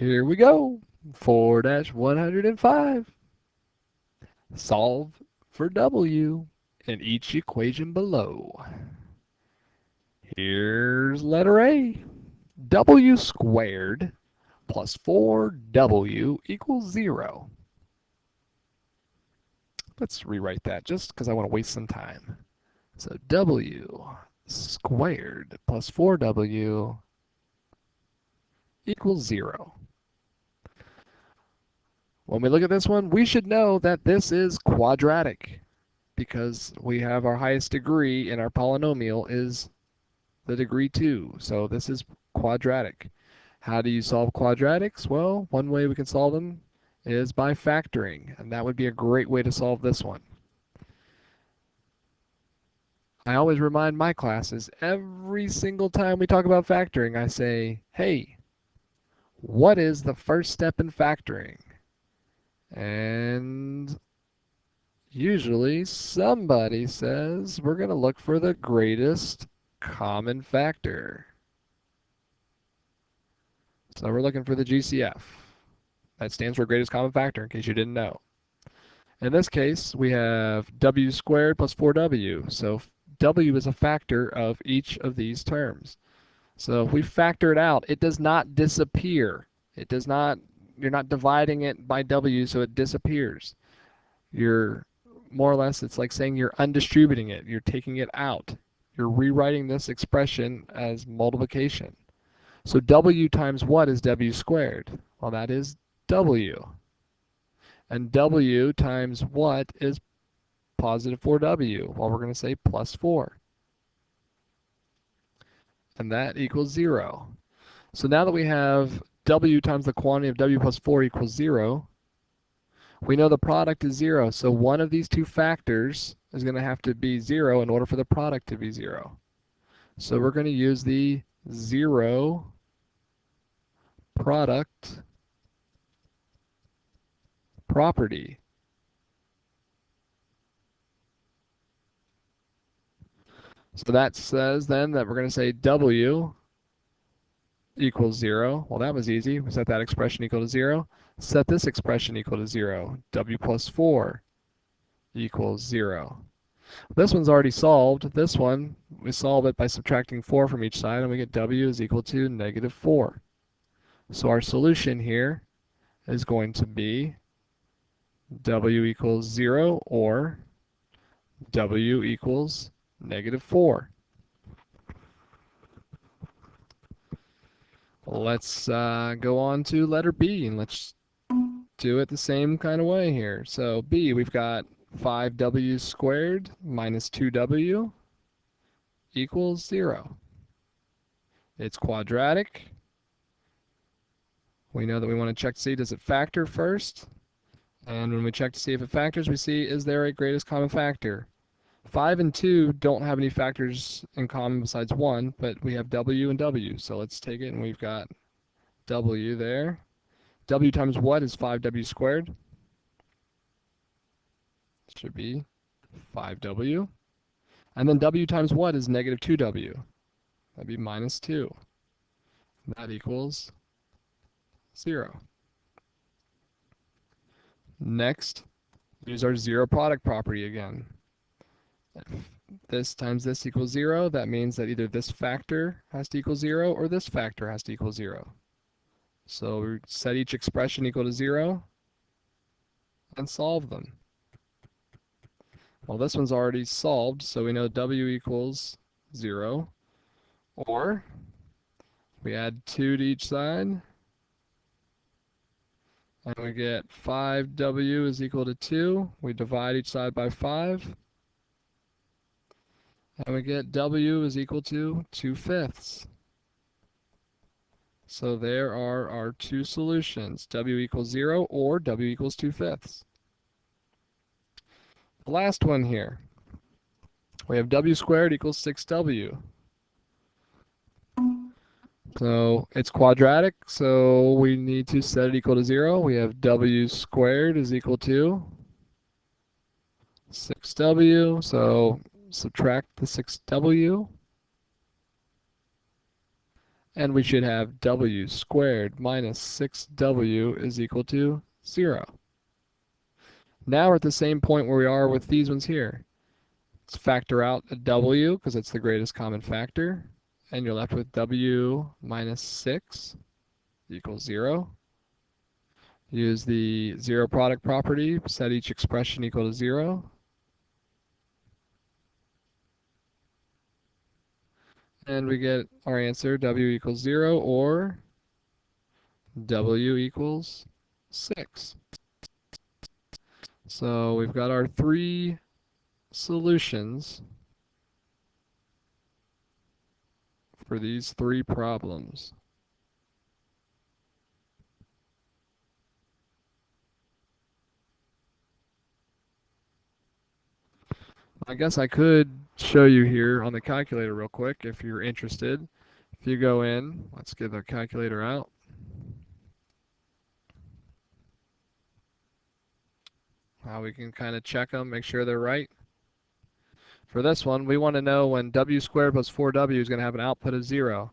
Here we go. 4-105. Solve for W in each equation below. Here's letter A. W squared plus 4W equals 0. Let's rewrite that just because I want to waste some time. So W squared plus 4W equals 0. When we look at this one, we should know that this is quadratic because we have our highest degree in our polynomial is the degree 2. So this is quadratic. How do you solve quadratics? Well, one way we can solve them is by factoring, and that would be a great way to solve this one. I always remind my classes every single time we talk about factoring, I say, hey, what is the first step in factoring? And usually somebody says we're going to look for the greatest common factor. So we're looking for the GCF. That stands for greatest common factor, in case you didn't know. In this case, we have W squared plus 4W. So W is a factor of each of these terms. So if we factor it out, it does not disappear. It does not, you're not dividing it by W so it disappears. You're more or less, it's like saying you're undistributing it. You're taking it out. You're rewriting this expression as multiplication. So W times what is W squared? Well, that is W. And W times what is positive 4W? Well, we're going to say plus 4. And that equals 0. So now that we have W times the quantity of W plus 4 equals 0, we know the product is 0. So one of these two factors is going to have to be 0 in order for the product to be 0. So we're going to use the 0 product property. So that says then that we're going to say W equals 0. Well, that was easy. We set that expression equal to 0. Set this expression equal to 0. W plus 4 equals 0. This one's already solved. This one, we solve it by subtracting 4 from each side, and we get W is equal to negative 4. So our solution here is going to be W equals 0 or W equals negative 4. Let's go on to letter B, and let's do it the same kind of way here. So B, we've got 5W squared minus 2W equals 0. It's quadratic. We know that we want to check to see, does it factor first? And when we check to see if it factors, we see, is there a greatest common factor? 5 and 2 don't have any factors in common besides 1, but we have W and W. So let's take it, and we've got W there. W times what is 5W squared? It should be 5W. And then W times what is negative 2W? That'd be minus 2. That equals 0. Next, use our 0 product property again. If this times this equals 0, that means that either this factor has to equal 0 or this factor has to equal 0. So we set each expression equal to 0 and solve them. Well, this one's already solved, so we know W equals 0. Or we add 2 to each side, and we get 5W is equal to 2. We divide each side by 5. And we get W is equal to 2/5. So there are our two solutions, W equals 0 or W equals 2/5. The last one here, we have W squared equals 6W. So it's quadratic, so we need to set it equal to 0. We have W squared is equal to 6W, so subtract the 6W. And we should have w squared minus 6w is equal to 0. Now we're at the same point where we are with these ones here. Let's factor out a w because it's the greatest common factor. And you're left with w minus 6 equals 0. Use the zero product property, set each expression equal to 0. And we get our answer, w equals 0 or w equals 6. So we've got our 3 solutions for these 3 problems. I guess I could show you here on the calculator real quick if you're interested. If you go in, let's get the calculator out. We can kind of check them, make sure they're right. For this one, we want to know when w squared plus 4w is going to have an output of 0.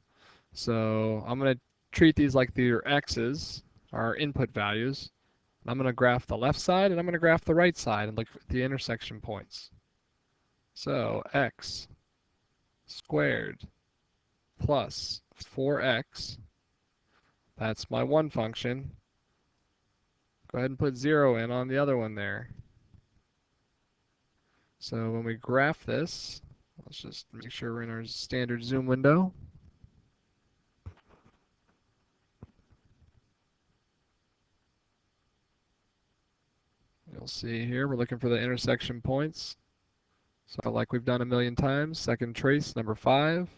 So I'm going to treat these like their x's, our input values. I'm going to graph the left side and I'm going to graph the right side and look at the intersection points. So x squared plus 4x, that's my one function. Go ahead and put 0 in on the other one there. So when we graph this, let's just make sure we're in our standard zoom window. You'll see here, we're looking for the intersection points. So like we've done a million times, second trace, number 5.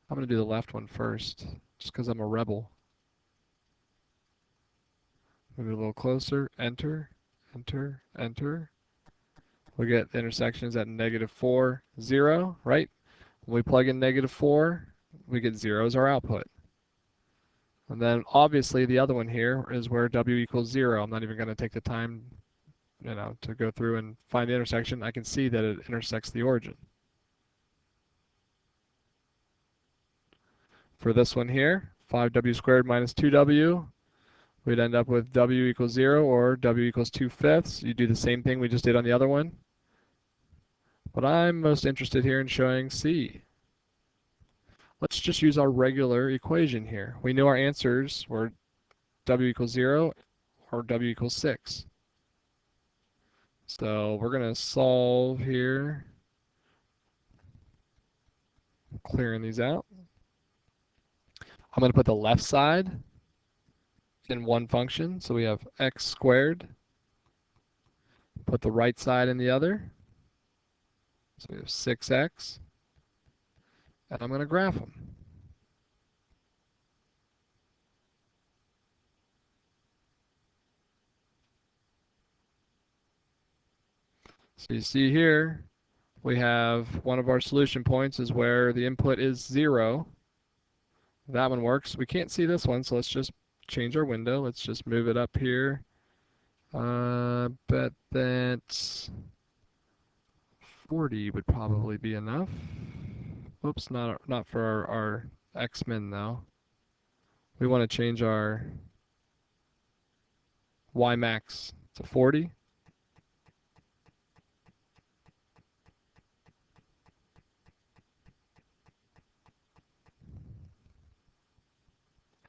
I'm going to do the left one first, just because I'm a rebel. Move it a little closer, enter, enter, enter. We get the intersections at -4, 0, right? When we plug in -4, we get 0 as our output. And then obviously the other one here is where w equals 0. I'm not even going to take the time, to go through and find the intersection. I can see that it intersects the origin. For this one here, 5w squared minus 2w, we'd end up with w equals 0 or w equals 2/5. You do the same thing we just did on the other one. But I'm most interested here in showing C. Let's just use our regular equation here. We knew our answers were w equals 0 or w equals 6. So we're going to solve here, clearing these out. I'm going to put the left side in one function, so we have x squared. Put the right side in the other, so we have 6x, and I'm going to graph them. So you see here, we have one of our solution points is where the input is 0. That one works. We can't see this one, so let's just change our window. Let's just move it up here. Bet that 40 would probably be enough. Oops, not for our X-min though. We want to change our Y max to 40.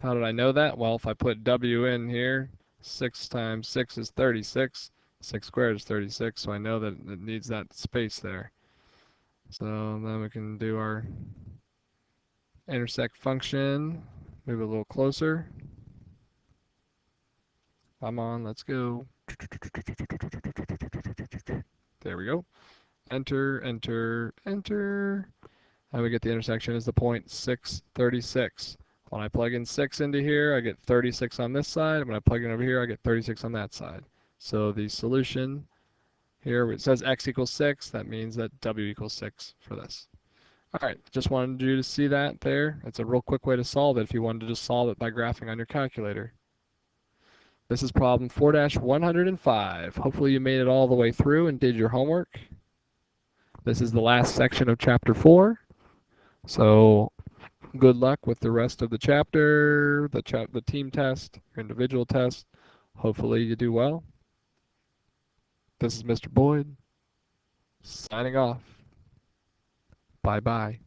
How did I know that? Well, if I put W in here, 6 times 6 is 36. 6 squared is 36, so I know that it needs that space there. So then we can do our intersect function, move it a little closer. Come on, let's go. There we go. Enter, enter, enter. And we get the intersection is the point 6, 36. When I plug in 6 into here, I get 36 on this side. When I plug in over here, I get 36 on that side. So the solution here, it says x equals 6. That means that w equals 6 for this. All right, just wanted you to see that there. It's a real quick way to solve it if you wanted to just solve it by graphing on your calculator. This is problem 4-105. Hopefully you made it all the way through and did your homework. This is the last section of chapter 4. So Good luck with the rest of the chapter, the team test, your individual test. Hopefully you do well. This is Mr. Boyd, signing off. Bye-bye.